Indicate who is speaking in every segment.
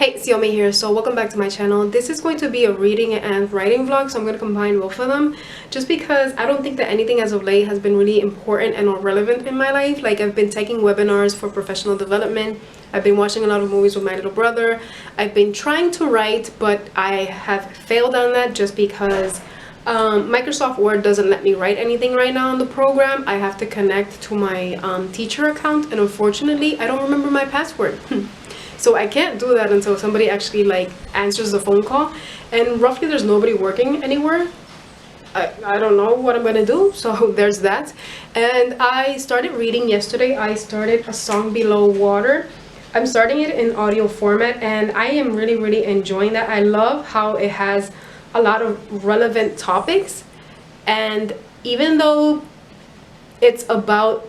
Speaker 1: Hey, Xiaomi here. So welcome back to my channel. This is going to be a reading and writing vlog, so I'm going to combine both of them just because I don't think that anything as of late has been really important and or relevant in my life. Like, I've been taking webinars for professional development. I've been watching a lot of movies with my little brother. I've been trying to write, but I have failed on that just because Microsoft Word doesn't let me write anything right now on the program. I have to connect to my teacher account, and unfortunately I don't remember my password. So I can't do that until somebody actually answers the phone call, and roughly there's nobody working anywhere. I don't know what I'm gonna do, so there's that. And I started reading yesterday. I started A Song Below Water. I'm starting it in audio format, and I am really enjoying that. I love how it has a lot of relevant topics, and even though it's about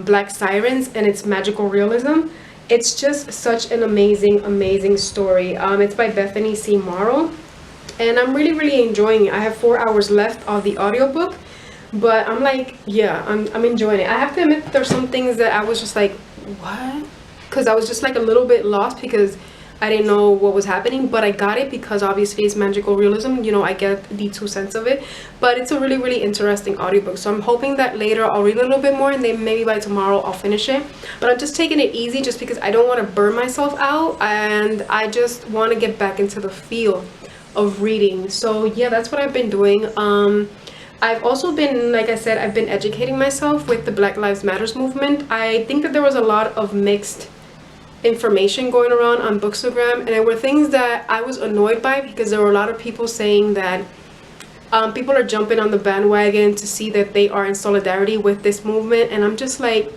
Speaker 1: black sirens and it's magical realism, it's just such an amazing story. It's by Bethany C. Morrow, and I'm really enjoying it. I have 4 hours left of the audiobook, but I'm like, yeah, I'm enjoying it. I have to admit there's some things that I was just like, what? Because I was just like a little bit lost because I didn't know what was happening, but I got it because obviously it's magical realism. You know, I get the 2 cents of it, but it's a really interesting audiobook. So I'm hoping that later I'll read a little bit more, and then maybe by tomorrow I'll finish it. But I'm just taking it easy just because I don't want to burn myself out, and I just want to get back into the feel of reading. So yeah, that's what I've been doing. I've also been, like I said, I've been educating myself with the Black Lives Matters movement. I think that there was a lot of mixed information going around on Bookstagram, and there were things that I was annoyed by because there were a lot of people saying that people are jumping on the bandwagon to see that they are in solidarity with this movement, and I'm just like,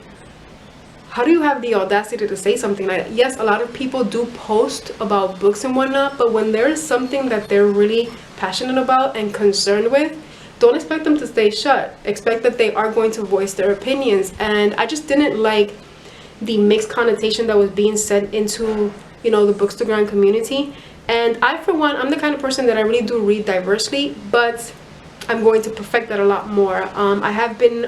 Speaker 1: how do you have the audacity to say something like that? Yes, a lot of people do post about books and whatnot, but when there is something that they're really passionate about and concerned with, don't expect them to stay shut. Expect that they are going to voice their opinions. And I just didn't like the mixed connotation that was being sent into, you know, the Bookstagram community. And I, for one, I'm the kind of person that I really do read diversely, but I'm going to perfect that a lot more. I have been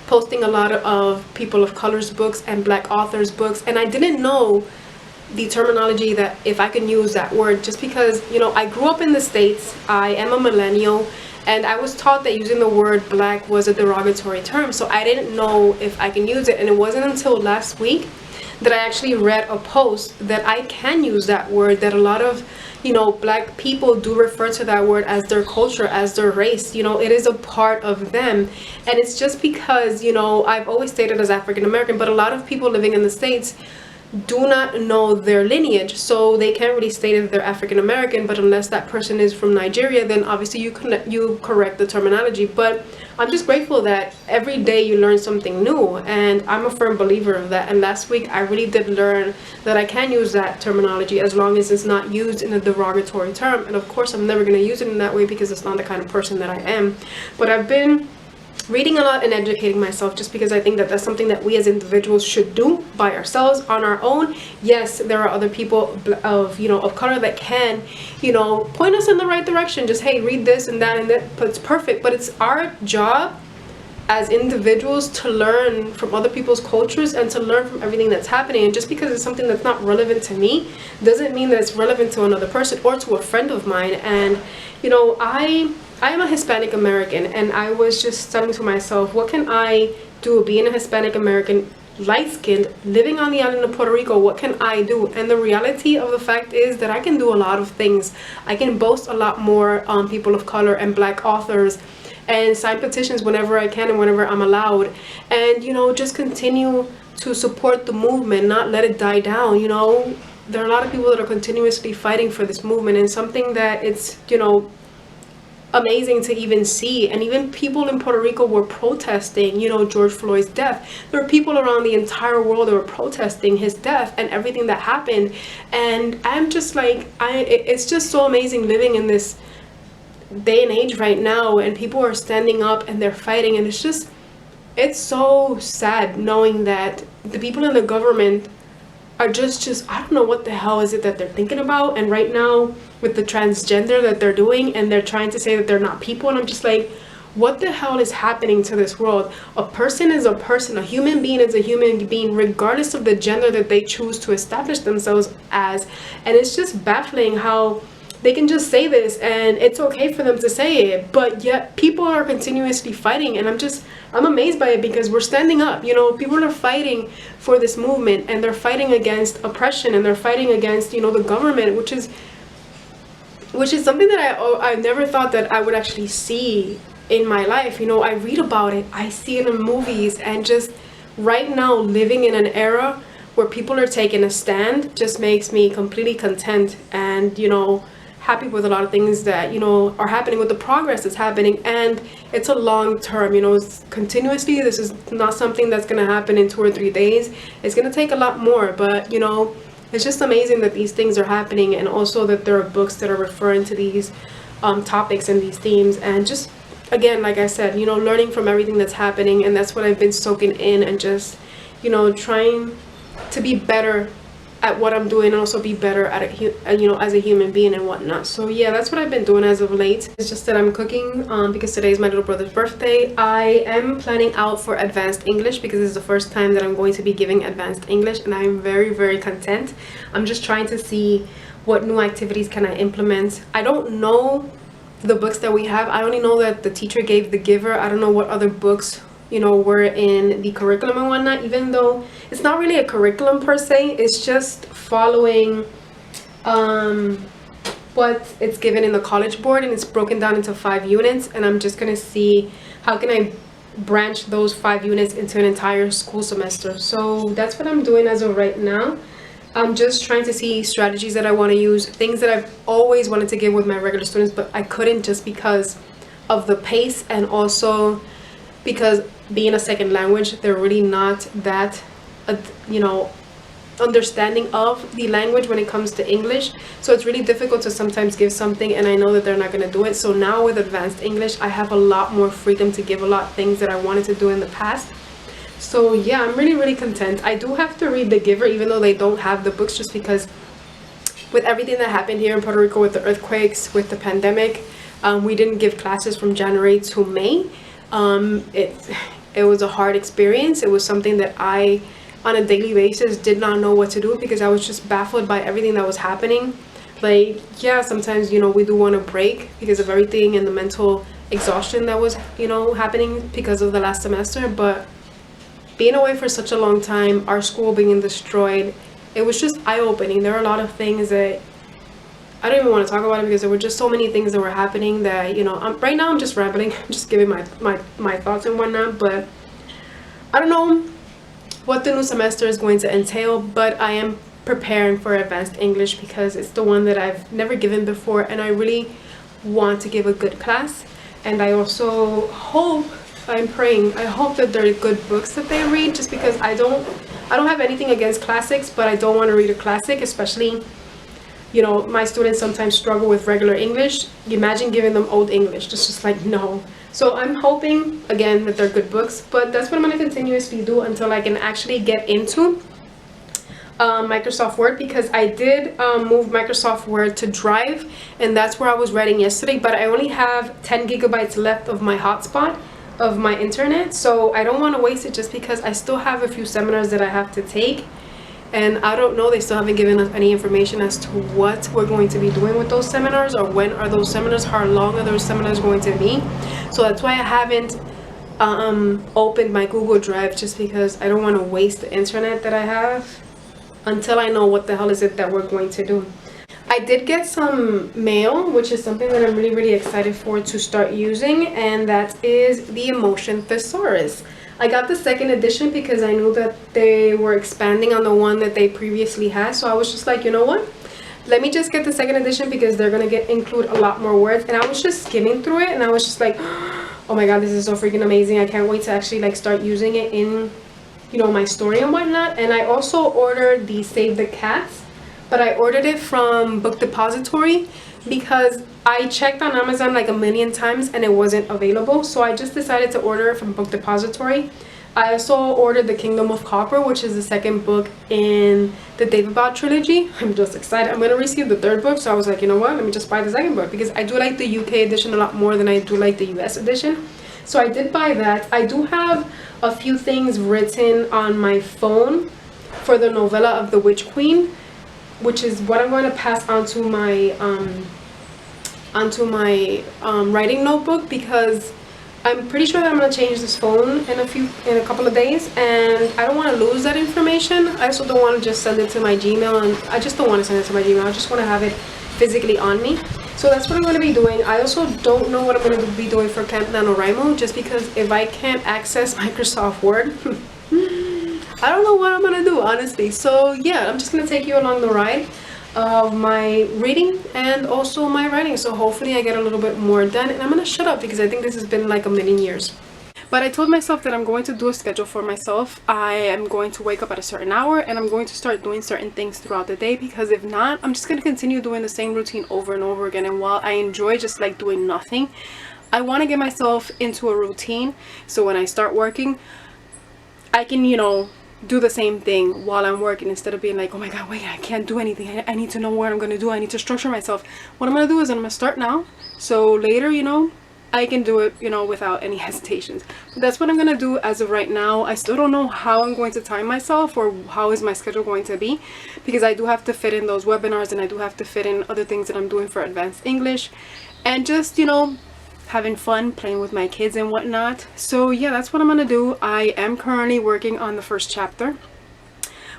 Speaker 1: posting a lot of people of color's books and black authors books, and I didn't know the terminology, that if I can use that word, just because, you know, I grew up in the States. I am a millennial, and I was taught that using the word black was a derogatory term, so I didn't know if I can use it. And it wasn't until last week that I actually read a post that I can use that word, that a lot of, you know, black people do refer to that word as their culture, as their race. You know, it is a part of them. And it's just because, you know, I've always stated as African American, but a lot of people living in the States do not know their lineage, so they can't really state that they're African American. But unless that person is from Nigeria, then obviously you correct the terminology. But I'm just grateful that every day you learn something new, and I'm a firm believer of that. And last week I really did learn that I can use that terminology as long as it's not used in a derogatory term. And of course I'm never going to use it in that way because it's not the kind of person that I am. But I've been reading a lot and educating myself just because I think that that's something that we as individuals should do by ourselves on our own. Yes, there are other people of, you know, of color that can, you know, point us in the right direction. Just, hey, read this and that, but it's perfect. But it's our job as individuals to learn from other people's cultures and to learn from everything that's happening. And just because it's something that's not relevant to me doesn't mean that it's relevant to another person or to a friend of mine. And, you know, I am a Hispanic American, and I was just saying to myself, what can I do being a Hispanic American, light-skinned, living on the island of Puerto Rico? What can I do? And the reality of the fact is that I can do a lot of things. I can boast a lot more people of color and black authors, and sign petitions whenever I can and whenever I'm allowed, and, you know, just continue to support the movement, not let it die down. You know, there are a lot of people that are continuously fighting for this movement, and something that it's, you know, amazing to even see. And even people in Puerto Rico were protesting, you know, George Floyd's death. There were people around the entire world that were protesting his death and everything that happened. And I'm just like, it's just so amazing living in this day and age right now, and people are standing up and they're fighting. And it's so sad knowing that the people in the government are just I don't know what the hell is it that they're thinking about. And right now with the transgender that they're doing, and they're trying to say that they're not people, and I'm just like, what the hell is happening to this world? A person is a person, a human being is a human being, regardless of the gender that they choose to establish themselves as. And it's just baffling how they can just say this and it's okay for them to say it, but yet people are continuously fighting. And I'm amazed by it, because we're standing up. You know, people are fighting for this movement, and they're fighting against oppression, and they're fighting against, you know, the government, which is something that I never thought that I would actually see in my life. You know, I read about it, I see it in movies, and just right now living in an era where people are taking a stand just makes me completely content, and, you know, happy with a lot of things that, you know, are happening, with the progress that's happening. And it's a long term, you know, it's continuously. This is not something that's going to happen in 2 or 3 days. It's going to take a lot more, but, you know, it's just amazing that these things are happening, and also that there are books that are referring to these topics and these themes. And just, again, like I said, you know, learning from everything that's happening. And that's what I've been soaking in, and just, you know, trying to be better at what I'm doing, and also be better at it, you know, as a human being and whatnot. So yeah, that's what I've been doing as of late. It's just that I'm cooking because today is my little brother's birthday. I am planning out for advanced English, because this is the first time that I'm going to be giving advanced English, and I'm very, very content. I'm just trying to see what new activities can I implement. I don't know the books that we have. I only know that the teacher gave The Giver. I don't know what other books, you know, were in the curriculum and whatnot, even though it's not really a curriculum per se. It's just following what it's given in the College Board, and it's broken down into 5 units. And I'm just gonna see how can I branch those 5 units into an entire school semester. So that's what I'm doing as of right now. I'm just trying to see strategies that I want to use, things that I've always wanted to give with my regular students, but I couldn't, just because of the pace, and also because being a second language, they're really not that you know, understanding of the language when it comes to English. So it's really difficult to sometimes give something, and I know that they're not going to do it. So now with advanced English, I have a lot more freedom to give a lot of things that I wanted to do in the past. So yeah, I'm really, really content. I do have to read The Giver, even though they don't have the books, just because with everything that happened here in Puerto Rico, with the earthquakes, with the pandemic, we didn't give classes from January to May. It was a hard experience. It was something that I, on a daily basis, did not know what to do, because I was just baffled by everything that was happening. Like, yeah, sometimes, you know, we do want to break because of everything and the mental exhaustion that was, you know, happening because of the last semester. But being away for such a long time, our school being destroyed, it was just eye-opening. There are a lot of things that I don't even want to talk about it, because there were just so many things that were happening that, you know, right now I'm just rambling. I'm just giving my thoughts and whatnot. But I don't know what the new semester is going to entail, but I am preparing for advanced English, because it's the one that I've never given before, and I really want to give a good class. And I also hope, I'm praying, I hope that they're good books that they read, just because I don't have anything against classics, but I don't want to read a classic, especially, you know, my students sometimes struggle with regular English. Imagine giving them old English. It's just like, no. So I'm hoping, again, that they're good books, but that's what I'm going to continuously do until I can actually get into Microsoft Word, because I did move Microsoft Word to Drive, and that's where I was writing yesterday, but I only have 10 gigabytes left of my hotspot of my internet, so I don't want to waste it, just because I still have a few seminars that I have to take, and I don't know, they still haven't given us any information as to what we're going to be doing with those seminars, or when are those seminars, how long are those seminars going to be. So that's why I haven't opened my Google Drive, just because I don't want to waste the internet that I have until I know what the hell is it that we're going to do. I did get some mail, which is something that I'm really, really excited for to start using, and that is the Emotion Thesaurus. I got the second edition because I knew that they were expanding on the one that they previously had, so I was just like, you know what? Let me just get the second edition, because they're gonna include a lot more words. And I was just skimming through it, and I was just like, oh my god, this is so freaking amazing. I can't wait to actually like start using it in, you know, my story and whatnot. And I also ordered the Save the Cats, but I ordered it from Book Depository, because I checked on Amazon like a million times and it wasn't available. So I just decided to order it from Book Depository. I also ordered The Kingdom of Copper, which is the second book in the David trilogy. I'm just excited. I'm going to receive the third book, so I was like, you know what, let me just buy the second book, because I do like the UK edition a lot more than I do like the US edition. So I did buy that. I do have a few things written on my phone for the novella of the Witch Queen, which is what I'm going to pass onto my writing notebook, because I'm pretty sure that I'm going to change this phone in a couple of days, and I don't want to lose that information. I also don't want to just send it to my Gmail, and I just don't want to send it to my Gmail. I just want to have it physically on me. So that's what I'm going to be doing. I also don't know what I'm going to be doing for Camp NaNoWriMo, just because if I can't access Microsoft Word, I don't know what I'm going to do, honestly. So yeah, I'm just going to take you along the ride of my reading and also my writing. So hopefully I get a little bit more done, and I'm going to shut up because I think this has been like a million years. But I told myself that I'm going to do a schedule for myself. I am going to wake up at a certain hour, and I'm going to start doing certain things throughout the day, because if not, I'm just going to continue doing the same routine over and over again. And while I enjoy just like doing nothing, I want to get myself into a routine, so when I start working, I can, you know, do the same thing while I'm working, instead of being like, oh my god, wait, I can't do anything. I need to know what I'm going to do. I need to structure myself. What I'm going to do is I'm going to start now, so later, you know, I can do it, you know, without any hesitations. But that's what I'm going to do as of right now. I still don't know how I'm going to time myself, or how is my schedule going to be, because I do have to fit in those webinars, and I do have to fit in other things that I'm doing for advanced English, and just, you know, having fun playing with my kids and whatnot. So yeah, that's what I'm gonna do. I am currently working on the first chapter.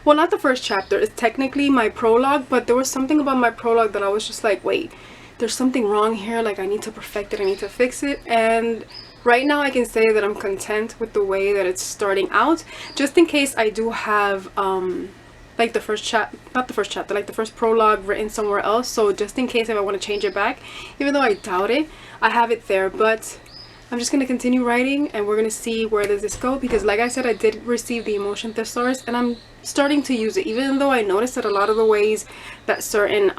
Speaker 1: Well, not the first chapter, it's technically my prologue, but there was something about my prologue that I was just like, wait, there's something wrong here. Like, I need to perfect it, I need to fix it. And right now I can say that I'm content with the way that it's starting out, just in case I do have like the first not the first chapter, like the first prologue written somewhere else. So just in case if I want to change it back, even though I doubt it, I have it there. But I'm just going to continue writing, and we're going to see where does this go, because like I said, I did receive the emotion thesaurus, and I'm starting to use it, even though I noticed that a lot of the ways that certain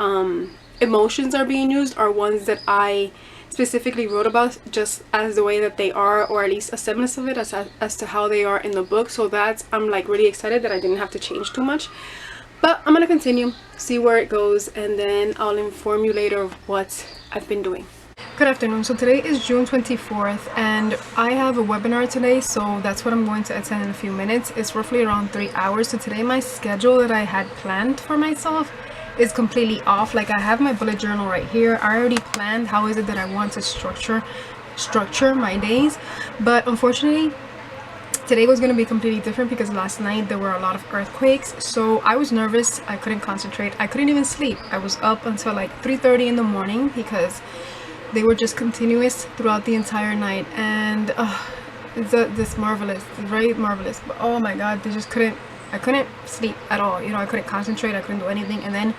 Speaker 1: emotions are being used are ones that I specifically wrote about just as the way that they are, or at least a semblance of it as to how they are in the book. So that's, I'm like really excited that I didn't have to change too much. But I'm gonna continue, see where it goes, and then I'll inform you later of what I've been doing. Good afternoon. So today is June 24th, and I have a webinar today, so that's what I'm going to attend in a few minutes. It's roughly around 3 hours. So today my schedule that I had planned for myself is completely off. Like, I have my bullet journal right here. I already planned how is it that I want to structure my days, but unfortunately today was going to be completely different, because last night there were a lot of earthquakes. So I was nervous, I couldn't concentrate, I couldn't even sleep. I was up until like 3:30 in the morning, because they were just continuous throughout the entire night. And this marvelous, very marvelous, but oh my god, they just I couldn't sleep at all. You know, I couldn't concentrate, I couldn't do anything. And then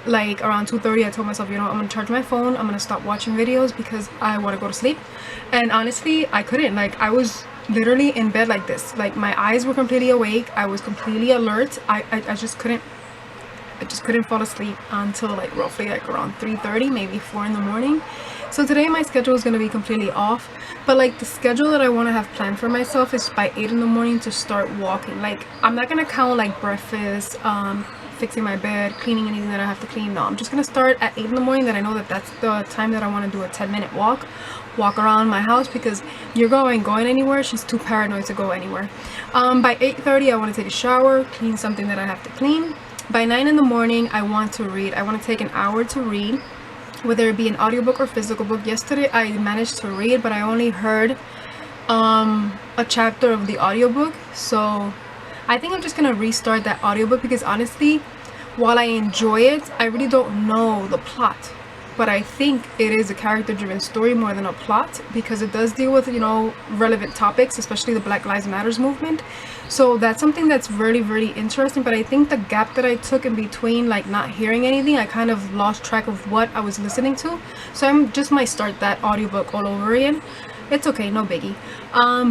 Speaker 1: like around 2:30 I told myself, you know, I'm gonna charge my phone, I'm gonna stop watching videos because I want to go to sleep. And honestly, I couldn't. Like, I was literally in bed like this, like my eyes were completely awake, I was completely alert. I just couldn't fall asleep until like roughly like around 3:30, maybe 4 in the morning. So today my schedule is going to be completely off, but like the schedule that I want to have planned for myself is by 8 in the morning to start walking. Like, I'm not going to count like breakfast, fixing my bed, cleaning anything that I have to clean. No, I'm just going to start at 8 in the morning, that I know that that's the time that I want to do a 10-minute walk around my house, because you're going anywhere, she's too paranoid to go anywhere. By 8:30 I want to take a shower, clean something that I have to clean. By 9 in the morning I want to read. I want to take an hour to read, whether it be an audiobook or physical book. Yesterday I managed to read, but I only heard a chapter of the audiobook. So I think I'm just gonna restart that audiobook, because honestly, while I enjoy it, I really don't know the plot. But I think it is a character-driven story more than a plot, because it does deal with, you know, relevant topics, especially the Black Lives Matters movement. So that's something that's really, really interesting. But I think the gap that I took in between, like not hearing anything, I kind of lost track of what I was listening to. So I just might start that audiobook all over again. It's okay, no biggie.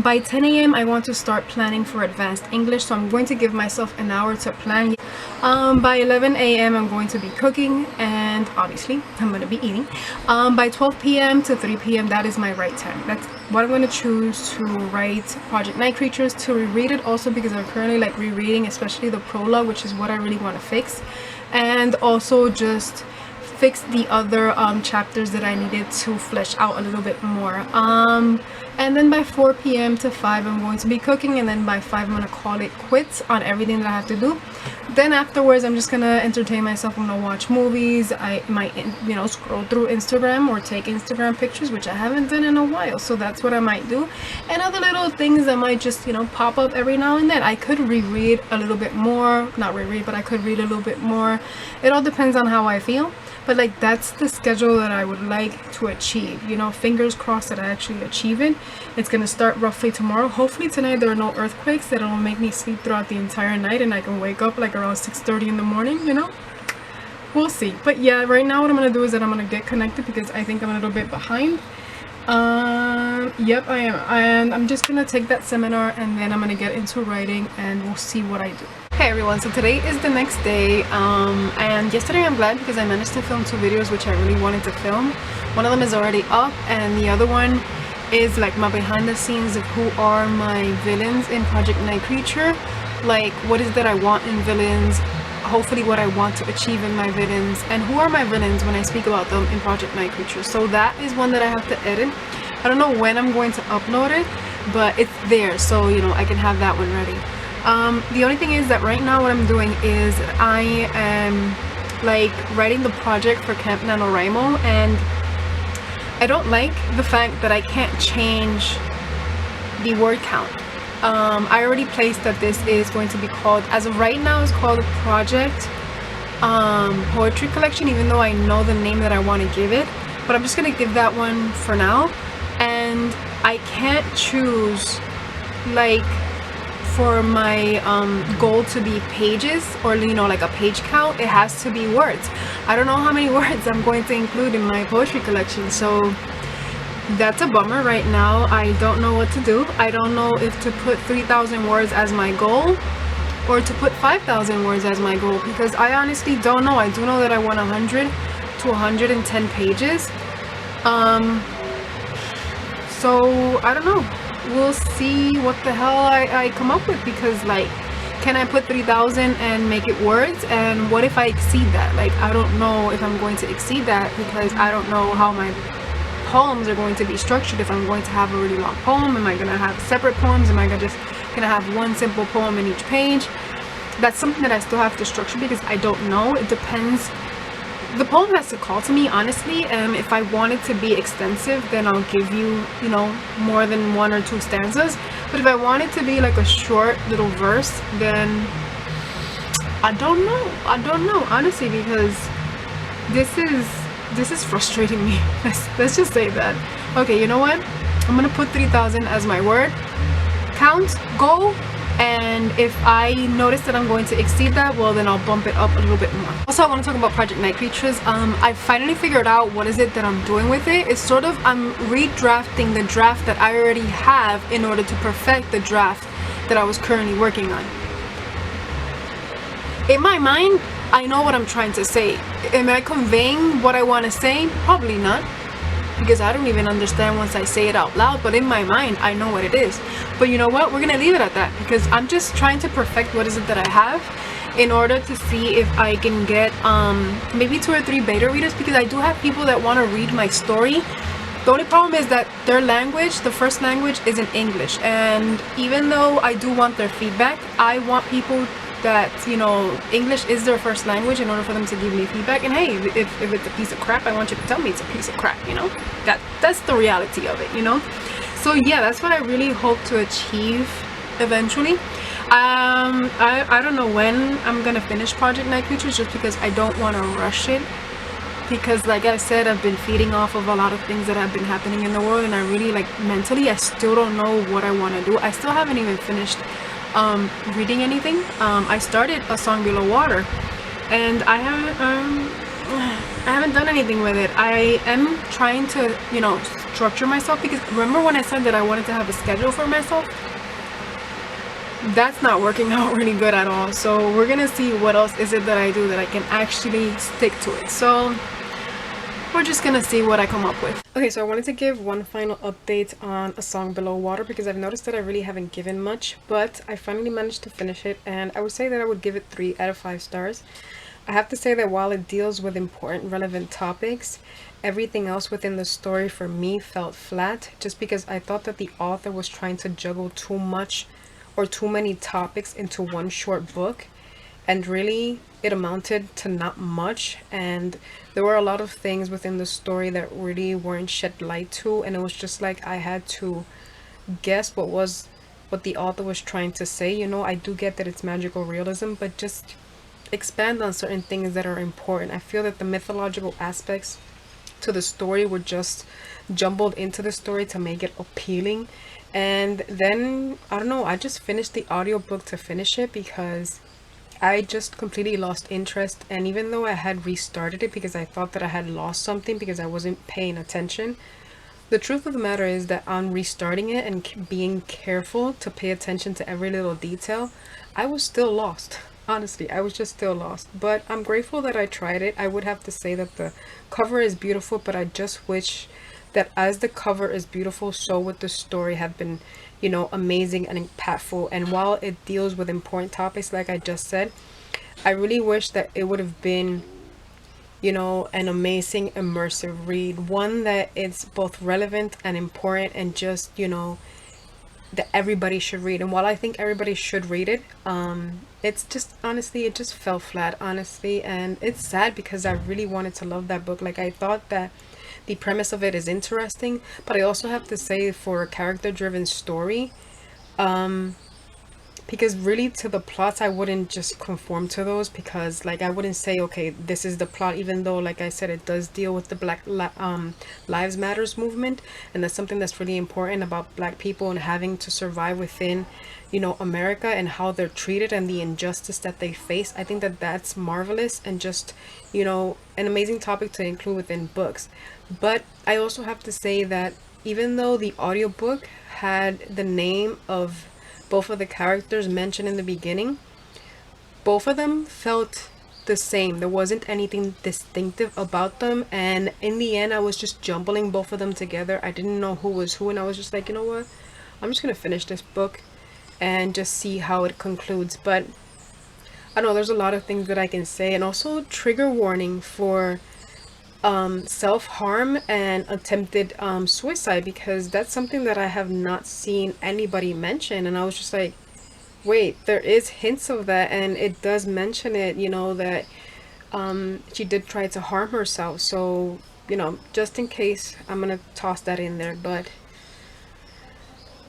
Speaker 1: By 10 a.m. I want to start planning for advanced English, so I'm going to give myself an hour to plan. By 11 a.m. I'm going to be cooking, and obviously I'm going to be eating. By 12 p.m. to 3 p.m. that is my write time. That's what I'm going to choose to write Project Night Creatures, to reread it also, because I'm currently like rereading, especially the prologue, which is what I really want to fix, and also just fix the other chapters that I needed to flesh out a little bit more. And then by 4 p.m. to 5 I'm going to be cooking, and then by 5 I'm gonna call it quits on everything that I have to do. Then afterwards I'm just gonna entertain myself. I'm gonna watch movies. I might, you know, scroll through Instagram or take Instagram pictures, which I haven't done in a while, so that's what I might do. And other little things that might just, you know, pop up every now and then. I could reread a little bit more, not reread, but I could read a little bit more. It all depends on how I feel. But like, that's the schedule that I would like to achieve, you know. Fingers crossed that I actually achieve it. It's gonna start roughly tomorrow. Hopefully tonight there are no earthquakes that will make me sleep throughout the entire night and I can wake up like around 6:30 in the morning, you know. We'll see. But yeah, right now what I'm gonna do is that I'm gonna get connected because I think I'm a little bit behind. Yep, I am. And I'm just gonna take that seminar and then I'm gonna get into writing and we'll see what I do. Hey everyone, so today is the next day, and yesterday I'm glad because I managed to film 2 videos which I really wanted to film. One of them is already up and the other one is like my behind the scenes of who are my villains in Project Night Creature. Like, what is it that I want in villains, hopefully what I want to achieve in my villains, and who are my villains when I speak about them in Project Night Creature. So that is one that I have to edit. I don't know when I'm going to upload it, but it's there, so you know I can have that one ready. The only thing is that right now what I'm doing is I am like writing the project for Camp NaNoWriMo, and I don't like the fact that I can't change the word count. I already placed that this is going to be called, as of right now, it's called Project Poetry Collection, even though I know the name that I want to give it, but I'm just gonna give that one for now. And I can't choose like for my goal to be pages, or you know, like a page count. It has to be words. I don't know how many words I'm going to include in my poetry collection, so that's a bummer right now. I don't know what to do. I don't know if to put 3,000 words as my goal or to put 5,000 words as my goal, because I honestly don't know. I do know that I want 100 to 110 pages, so I don't know. We'll see what the hell I come up with, because like, can I put 3,000 and make it words? And what if I exceed that? Like, I don't know if I'm going to exceed that, because I don't know how my poems are going to be structured. If I'm going to have a really long poem, am I going to have separate poems? Am I just going to have one simple poem in each page? That's something that I still have to structure because I don't know. It depends. The poem has to call to me, honestly, and if I want it to be extensive, then I'll give you, you know, more than 1 or 2 stanzas. But if I want it to be like a short little verse, then I don't know, honestly, because this is frustrating me. Let's just say that. Okay, you know what? I'm gonna put 3,000 as my word count goal. And if I notice that I'm going to exceed that, well, then I'll bump it up a little bit more. Also, I want to talk about Project Night Creatures. I finally figured out what is it that I'm doing with it. It's sort of, I'm redrafting the draft that I already have in order to perfect the draft that I was currently working on. In my mind, I know what I'm trying to say. Am I conveying what I want to say? Probably not, because I don't even understand once I say it out loud, but in my mind I know what it is. But you know what, we're gonna leave it at that, because I'm just trying to perfect what is it that I have in order to see if I can get maybe 2 or 3 beta readers, because I do have people that want to read my story. The only problem is that their language, the first language, isn't English, and even though I do want their feedback, I want people that, you know, English is their first language in order for them to give me feedback. And hey, if it's a piece of crap, I want you to tell me it's a piece of crap, you know. That's the reality of it, you know. So yeah, that's what I really hope to achieve eventually. I don't know when I'm gonna finish Project Night Creatures, just because I don't want to rush it, because like I said, I've been feeding off of a lot of things that have been happening in the world, and I really, like, mentally I still don't know what I want to do. I still haven't even finished reading anything. I started A Song Below Water, and I haven't done anything with it. I am trying to, you know, structure myself, because remember when I said that I wanted to have a schedule for myself? That's not working out really good at all. So we're gonna see what else is it that I do that I can actually stick to it. So we're just gonna see what I come up with. Okay, so I wanted to give one final update on A Song Below Water, because I've noticed that I really haven't given much, but I finally managed to finish it, and I would say that I would give it 3 out of 5 stars. I have to say that while it deals with important, relevant topics, everything else within the story for me felt flat, just because I thought that the author was trying to juggle too much or too many topics into one short book, and really it amounted to not much. And there were a lot of things within the story that really weren't shed light to, and it was just like I had to guess what the author was trying to say. You know, I do get that it's magical realism, but just expand on certain things that are important. I feel that the mythological aspects to the story were just jumbled into the story to make it appealing. And then I don't know, I just finished the audiobook to finish it because I just completely lost interest. And even though I had restarted it because I thought that I had lost something because I wasn't paying attention, the truth of the matter is that on restarting it and being careful to pay attention to every little detail, I was still lost. Honestly, I was just still lost. But I'm grateful that I tried it. I would have to say that the cover is beautiful, but I just wish that as the cover is beautiful, so would the story have been, you know, amazing and impactful. And while it deals with important topics, like I just said, I really wish that it would have been, you know, an amazing immersive read, one that is both relevant and important and just, you know, that everybody should read. And while I think everybody should read it, it's just, honestly, it just fell flat, honestly. And it's sad because I really wanted to love that book. Like, I thought that the premise of it is interesting, but I also have to say, for a character driven story, because really to the plots I wouldn't just conform to those, because like I wouldn't say, okay, this is the plot, even though, like I said, it does deal with the Lives Matters movement, and that's something that's really important about Black people and having to survive within, you know, America, and how they're treated and the injustice that they face. I think that that's marvelous and just, you know, an amazing topic to include within books. But I also have to say that even though the audiobook had the name of both of the characters mentioned in the beginning, both of them felt the same. There wasn't anything distinctive about them, and in the end I was just jumbling both of them together. I didn't know who was who, and I was just like, you know what, I'm just gonna finish this book and just see how it concludes. But I don't know, there's a lot of things that I can say. And also, trigger warning for self-harm and attempted suicide, because that's something that I have not seen anybody mention. And I was just like, wait, there is hints of that, and it does mention it, you know, that she did try to harm herself. So, you know, just in case, I'm gonna toss that in there. But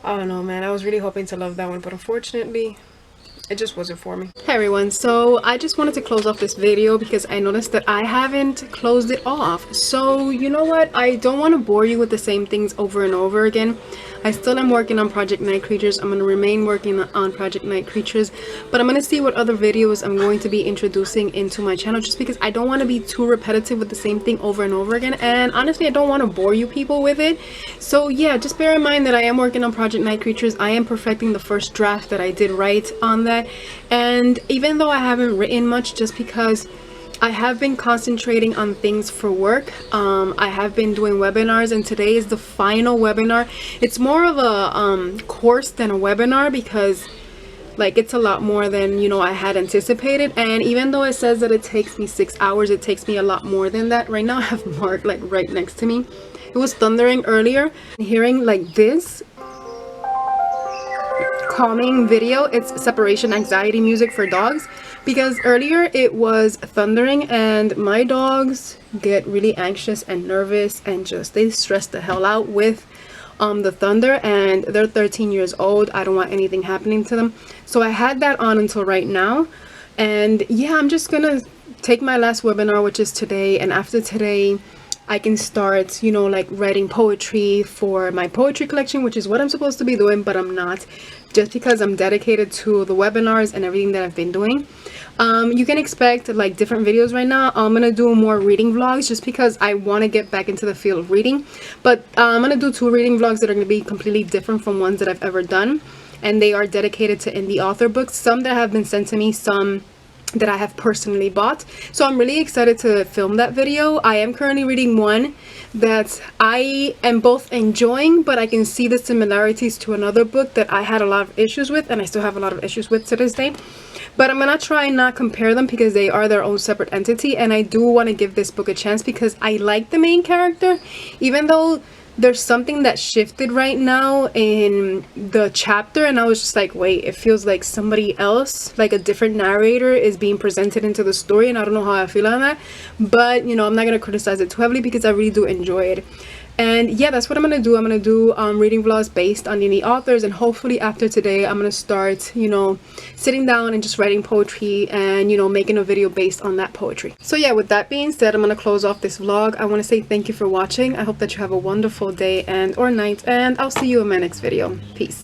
Speaker 1: I don't know, man, I was really hoping to love that one, but unfortunately it just wasn't for me. Hey everyone, so I just wanted to close off this video because I noticed that I haven't closed it off. So you know what, I don't want to bore you with the same things over and over again. I still am working on Project Night Creatures. I'm going to remain working on Project Night Creatures, but I'm going to see what other videos I'm going to be introducing into my channel, just because I don't want to be too repetitive with the same thing over and over again, and honestly I don't want to bore you people with it. So yeah, just bear in mind that I am working on Project Night Creatures. I am perfecting the first draft that I did write on that, and even though I haven't written much, just because I have been concentrating on things for work, I have been doing webinars, and today is the final webinar. It's more of a course than a webinar, because like it's a lot more than, you know, I had anticipated. And even though it says that it takes me 6 hours, it takes me a lot more than that. Right now I have Mark like right next to me. It was thundering earlier. Hearing like this calming video, it's separation anxiety music for dogs, because earlier it was thundering and my dogs get really anxious and nervous and just they stress the hell out with the thunder, and they're 13 years old. I don't want anything happening to them, so I had that on until right now. And yeah, I'm just gonna take my last webinar, which is today, and after today I can start, you know, like writing poetry for my poetry collection, which is what I'm supposed to be doing, but I'm not, just because I'm dedicated to the webinars and everything that I've been doing. You can expect like different videos right now. I'm gonna do more reading vlogs just because I want to get back into the field of reading, but I'm gonna do 2 reading vlogs that are gonna be completely different from ones that I've ever done, and they are dedicated to indie author books, some that have been sent to me, some that I have personally bought. So I'm really excited to film that video. I am currently reading one that I am both enjoying, but I can see the similarities to another book that I had a lot of issues with, and I still have a lot of issues with to this day. but I'm gonna try and not compare them because they are their own separate entity, and I do want to give this book a chance because I like the main character, even though there's something that shifted right now in the chapter, and I was just like, wait, it feels like somebody else, like a different narrator is being presented into the story, and I don't know how I feel on that. But you know, I'm not gonna criticize it too heavily because I really do enjoy it. And yeah, that's what I'm gonna do. I'm gonna do reading vlogs based on any authors, and hopefully after today I'm gonna start, you know, sitting down and just writing poetry and, you know, making a video based on that poetry. So yeah, with that being said, I'm gonna close off this vlog. I want to say thank you for watching. I hope that you have a wonderful day and or night, and I'll see you in my next video. Peace.